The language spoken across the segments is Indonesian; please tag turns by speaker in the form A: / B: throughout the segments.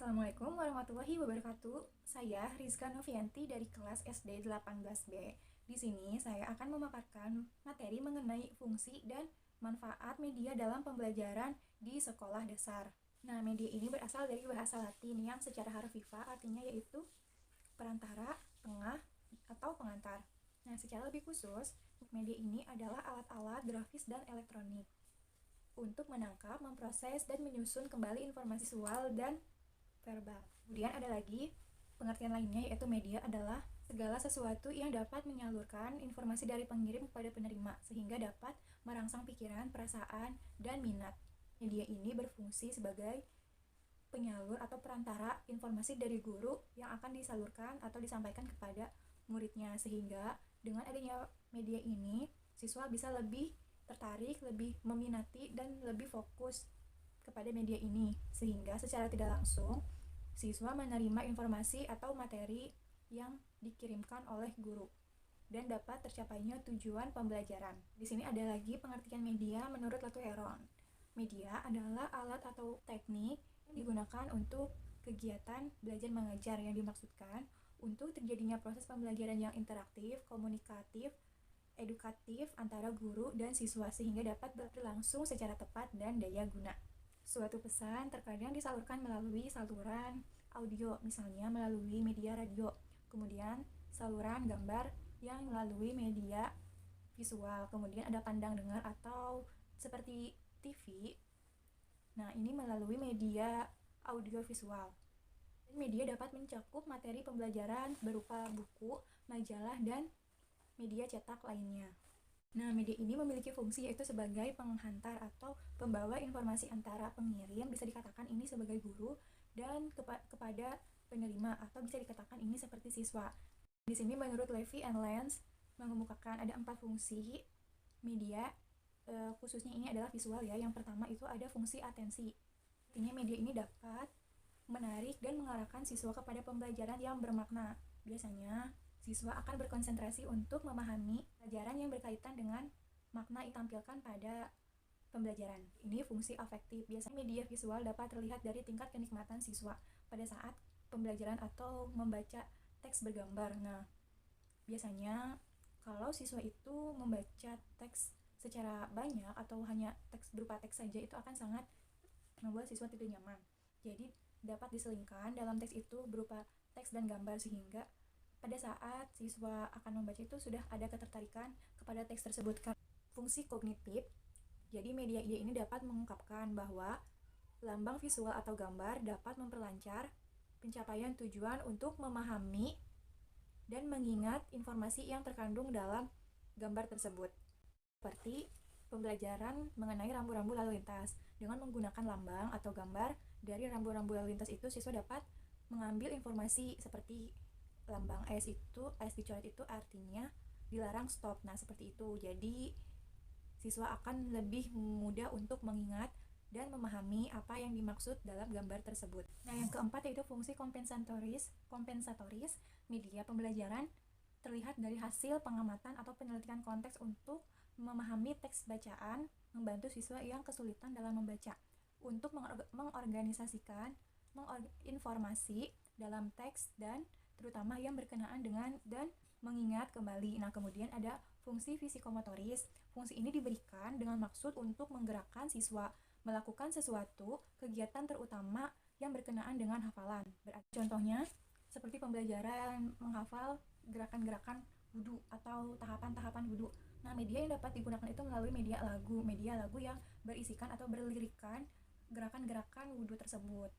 A: Assalamualaikum warahmatullahi wabarakatuh. Saya Rizka Novianti dari kelas SD 18B. Di sini saya akan memaparkan materi mengenai fungsi dan manfaat media dalam pembelajaran di sekolah dasar. Nah, media ini berasal dari bahasa Latin yang secara harfiah artinya yaitu perantara, tengah, atau pengantar. Nah, secara lebih khusus, media ini adalah alat-alat grafis dan elektronik untuk menangkap, memproses, dan menyusun kembali informasi visual dan verbal. Kemudian ada lagi pengertian lainnya, yaitu media adalah segala sesuatu yang dapat menyalurkan informasi dari pengirim kepada penerima sehingga dapat merangsang pikiran, perasaan, dan minat. Media ini berfungsi sebagai penyalur atau perantara informasi dari guru yang akan disalurkan atau disampaikan kepada muridnya, sehingga dengan adanya media ini siswa bisa lebih tertarik, lebih meminati, dan lebih fokus kepada media ini, sehingga secara tidak langsung siswa menerima informasi atau materi yang dikirimkan oleh guru dan dapat tercapainya tujuan pembelajaran. Di sini ada lagi pengertian media menurut Latu Heron. Media adalah alat atau teknik yang digunakan untuk kegiatan belajar mengajar yang dimaksudkan untuk terjadinya proses pembelajaran yang interaktif, komunikatif, edukatif antara guru dan siswa sehingga dapat berlangsung secara tepat dan daya guna. Suatu pesan terkadang disalurkan melalui saluran audio, misalnya melalui media radio. Kemudian saluran gambar yang melalui media visual. Kemudian ada pandang dengar atau seperti TV. Nah, ini melalui media audio visual. Media dapat mencakup materi pembelajaran berupa buku, majalah, dan media cetak lainnya. Nah, media ini memiliki fungsi yaitu sebagai penghantar atau pembawa informasi antara pengirim, bisa dikatakan ini sebagai guru, dan kepada penerima, atau bisa dikatakan ini seperti siswa. Di sini menurut Levy and Lenz mengemukakan ada 4 fungsi media, khususnya ini adalah visual ya. Yang pertama itu ada fungsi atensi. Artinya media ini dapat menarik dan mengarahkan siswa kepada pembelajaran yang bermakna. Biasanya siswa akan berkonsentrasi untuk memahami pelajaran yang berkaitan dengan makna yang ditampilkan pada pembelajaran. Ini fungsi afektif. Biasanya media visual dapat terlihat dari tingkat kenikmatan siswa pada saat pembelajaran atau membaca teks bergambar. Nah, biasanya kalau siswa itu membaca teks secara banyak atau hanya teks berupa teks saja, itu akan sangat membuat siswa tidak nyaman. Jadi dapat diselingkan dalam teks itu berupa teks dan gambar sehingga pada saat siswa akan membaca itu sudah ada ketertarikan kepada teks tersebut. Fungsi kognitif, jadi media ini dapat mengungkapkan bahwa lambang visual atau gambar dapat memperlancar pencapaian tujuan untuk memahami dan mengingat informasi yang terkandung dalam gambar tersebut. Seperti pembelajaran mengenai rambu-rambu lalu lintas. Dengan menggunakan lambang atau gambar dari rambu-rambu lalu lintas itu, siswa dapat mengambil informasi seperti lambang S dicoret itu artinya dilarang stop. Nah, seperti itu. Jadi siswa akan lebih mudah untuk mengingat dan memahami apa yang dimaksud dalam gambar tersebut. Nah, yang keempat yaitu fungsi kompensatoris. Media pembelajaran terlihat dari hasil pengamatan atau penelitian konteks untuk memahami teks bacaan, membantu siswa yang kesulitan dalam membaca untuk mengorganisasikan informasi dalam teks dan terutama yang berkenaan dengan dan mengingat kembali. Nah, kemudian ada fungsi fisikomotoris. Fungsi ini diberikan dengan maksud untuk menggerakkan siswa melakukan sesuatu kegiatan terutama yang berkenaan dengan hafalan. Contohnya seperti pembelajaran menghafal gerakan-gerakan wudhu atau tahapan-tahapan wudhu. Nah, media yang dapat digunakan itu melalui media lagu yang berisikan atau berlirikan gerakan-gerakan wudhu tersebut.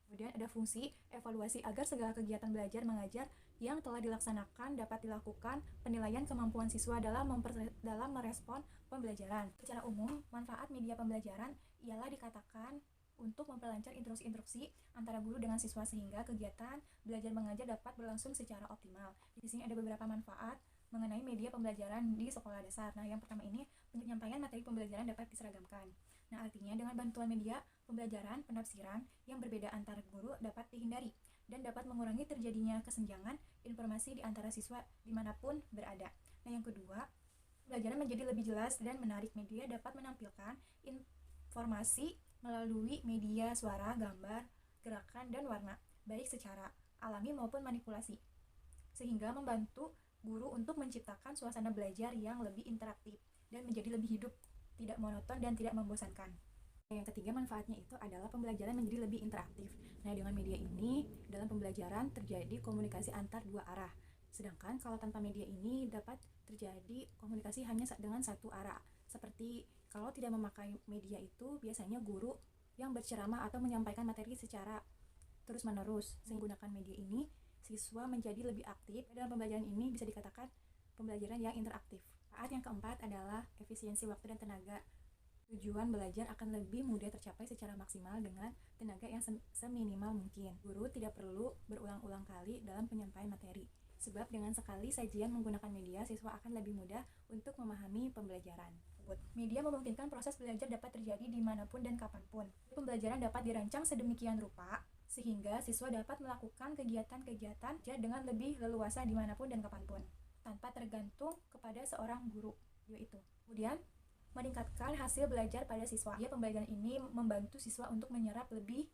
A: Kemudian ada fungsi evaluasi agar segala kegiatan belajar mengajar yang telah dilaksanakan dapat dilakukan penilaian kemampuan siswa dalam merespon pembelajaran. Secara umum, manfaat media pembelajaran ialah dikatakan untuk memperlancar instruksi antara guru dengan siswa sehingga kegiatan belajar mengajar dapat berlangsung secara optimal. Di sini ada beberapa manfaat mengenai media pembelajaran di sekolah dasar. Nah, yang pertama ini penyampaian materi pembelajaran dapat diseragamkan. Nah, artinya dengan bantuan media pembelajaran, penafsiran yang berbeda antar guru dapat dihindari dan dapat mengurangi terjadinya kesenjangan informasi di antara siswa dimanapun berada. Nah, yang kedua, pembelajaran menjadi lebih jelas dan menarik. Media dapat menampilkan informasi melalui media suara, gambar, gerakan, dan warna, baik secara alami maupun manipulasi, sehingga membantu guru untuk menciptakan suasana belajar yang lebih interaktif dan menjadi lebih hidup, tidak monoton dan tidak membosankan. Yang ketiga, manfaatnya itu adalah pembelajaran menjadi lebih interaktif. Nah, dengan media ini, dalam pembelajaran terjadi komunikasi antar dua arah. Sedangkan kalau tanpa media ini dapat terjadi komunikasi hanya dengan satu arah. Seperti kalau tidak memakai media itu, biasanya guru yang berceramah atau menyampaikan materi secara terus-menerus. Menggunakan media ini, siswa menjadi lebih aktif. Dalam pembelajaran ini bisa dikatakan pembelajaran yang interaktif. Manfaat yang keempat adalah efisiensi waktu dan tenaga. Tujuan belajar akan lebih mudah tercapai secara maksimal dengan tenaga yang seminimal mungkin. Guru tidak perlu berulang-ulang kali dalam penyampaian materi, sebab dengan sekali sajian menggunakan media, siswa akan lebih mudah untuk memahami pembelajaran. Media memungkinkan proses belajar dapat terjadi dimanapun dan kapanpun. Pembelajaran dapat dirancang sedemikian rupa sehingga siswa dapat melakukan kegiatan-kegiatan dengan lebih leluasa dimanapun dan kapanpun, tanpa tergantung kepada seorang guru, yaitu. Kemudian, meningkatkan hasil belajar pada siswa. Pembelajaran ini membantu siswa untuk menyerap lebih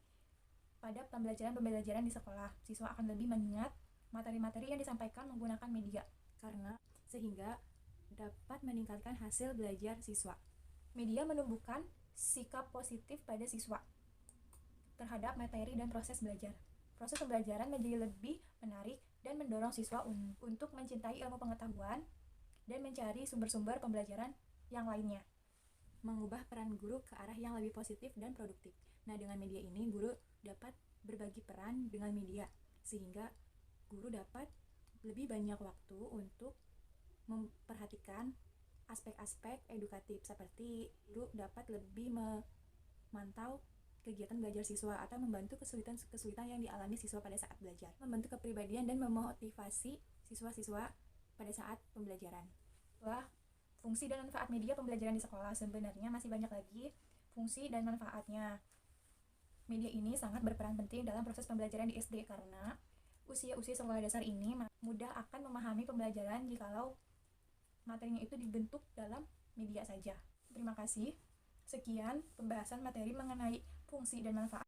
A: pada pembelajaran di sekolah. Siswa akan lebih mengingat materi-materi yang disampaikan menggunakan media, sehingga dapat meningkatkan hasil belajar siswa. Media menumbuhkan sikap positif pada siswa terhadap materi dan proses belajar. Proses pembelajaran menjadi lebih menarik dan mendorong siswa untuk mencintai ilmu pengetahuan dan mencari sumber-sumber pembelajaran yang lainnya. Mengubah peran guru ke arah yang lebih positif dan produktif. Nah, dengan media ini guru dapat berbagi peran dengan media, sehingga guru dapat lebih banyak waktu untuk memperhatikan aspek-aspek edukatif, seperti guru dapat lebih memantau kegiatan belajar siswa atau membantu kesulitan-kesulitan yang dialami siswa pada saat belajar, membentuk kepribadian dan memotivasi siswa-siswa pada saat pembelajaran. Fungsi dan manfaat media pembelajaran di sekolah. Sebenarnya masih banyak lagi fungsi dan manfaatnya. Media ini sangat berperan penting dalam proses pembelajaran di SD karena usia-usia sekolah dasar ini mudah akan memahami pembelajaran jikalau materinya itu dibentuk dalam media saja. Terima kasih. Sekian pembahasan materi mengenai fungsi dan manfaat